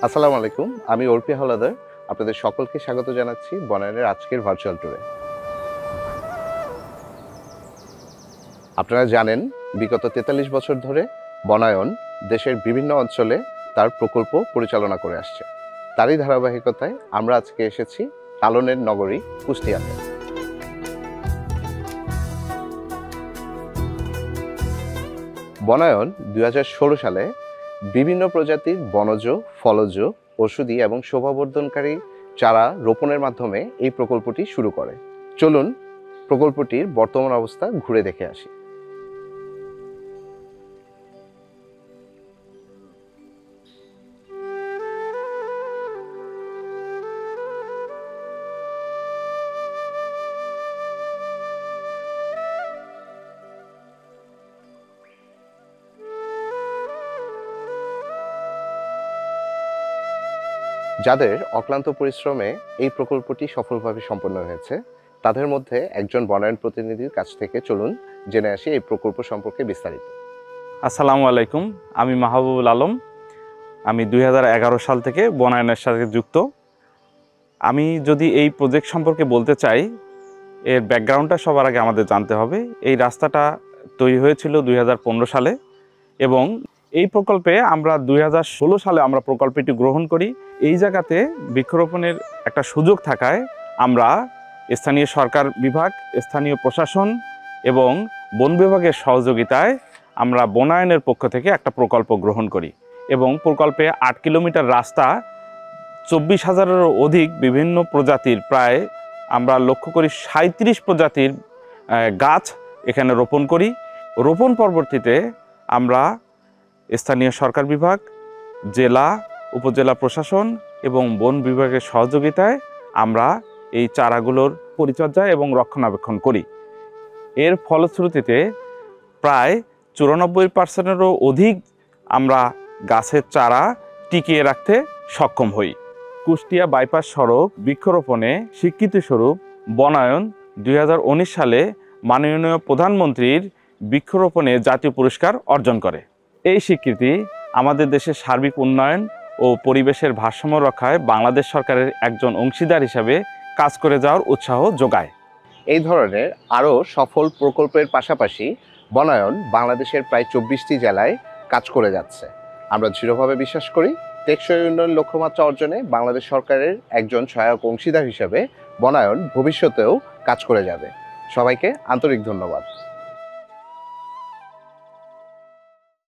আসসালামু আলাইকুম, আমি অর্পি হাওলাদার। আপনাদের সকলকে স্বাগত জানাচ্ছি বনায়নের আজকের ভার্চুয়াল ট্যুরে। আপনারা জানেন, বিগত ৪৩ বছর ধরে বনায়ন দেশের বিভিন্ন অঞ্চলে তার প্রকল্প পরিচালনা করে আসছে। তারই ধারাবাহিকতায় আমরা আজকে এসেছি লালনের নগরী কুষ্টিয়াতে। বনায়ন ২০১৬ সালে বিভিন্ন প্রজাতির বনজ, ফলজ, ঔষধি এবং শোভাবর্ধনকারী চারা রোপণের মাধ্যমে এই প্রকল্পটি শুরু করে। চলুন প্রকল্পটির বর্তমান অবস্থা ঘুরে দেখে আসি। যাদের অক্লান্ত পরিশ্রমে এই প্রকল্পটি সফলভাবে সম্পন্ন হয়েছে, তাদের মধ্যে একজন বনায়ন প্রতিনিধির কাছ থেকে চলুন জেনে আসি এই প্রকল্প সম্পর্কে বিস্তারিত। আসসালামু আলাইকুম, আমি মাহবুবুল আলম। আমি ২০১১ সাল থেকে বনায়নের সাথে যুক্ত। আমি যদি এই প্রজেক্ট সম্পর্কে বলতে চাই, এর ব্যাকগ্রাউন্ডটা সবার আগে আমাদের জানতে হবে। এই রাস্তাটা তৈরি হয়েছিল ২০১৫ সালে এবং এই প্রকল্পে আমরা ২০১৬ সালে আমরা প্রকল্পটি গ্রহণ করি। এই জায়গাতে বৃক্ষরোপণের একটা সুযোগ থাকায় আমরা স্থানীয় সরকার বিভাগ, স্থানীয় প্রশাসন এবং বন বিভাগের সহযোগিতায় আমরা বনায়নের পক্ষ থেকে একটা প্রকল্প গ্রহণ করি এবং প্রকল্পে ৮ কিলোমিটার রাস্তা, ২৪,০০০-এরও অধিক বিভিন্ন প্রজাতির, প্রায় আমরা লক্ষ্য করি ৩৭ প্রজাতির গাছ এখানে রোপণ করি। রোপণ পরবর্তীতে আমরা স্থানীয় সরকার বিভাগ, জেলা, উপজেলা প্রশাসন এবং বন বিভাগের সহযোগিতায় আমরা এই চারাগুলোর পরিচর্যা এবং রক্ষণাবেক্ষণ করি। এর ফলশ্রুতিতে প্রায় ৯৪%-এরও অধিক আমরা গাছের চারা টিকিয়ে রাখতে সক্ষম হই। কুষ্টিয়া বাইপাস সড়ক বৃক্ষরোপণে স্বীকৃতিস্বরূপ বনায়ন ২০১৯ সালে মাননীয় প্রধানমন্ত্রীর বৃক্ষরোপণে জাতীয় পুরস্কার অর্জন করে। এই স্বীকৃতি আমাদের দেশের সার্বিক উন্নয়ন ও পরিবেশের ভারসাম্য রক্ষায় বাংলাদেশ সরকারের একজন অংশীদার হিসাবে কাজ করে যাওয়ার উৎসাহ যোগায়। এই ধরনের আরও সফল প্রকল্পের পাশাপাশি বনায়ন বাংলাদেশের প্রায় ২৪টি জেলায় কাজ করে যাচ্ছে। আমরা দৃঢ়ভাবে বিশ্বাস করি, টেকসই উন্নয়ন লক্ষ্যমাত্রা অর্জনে বাংলাদেশ সরকারের একজন সহায়ক অংশীদার হিসেবে বনায়ন ভবিষ্যতেও কাজ করে যাবে। সবাইকে আন্তরিক ধন্যবাদ।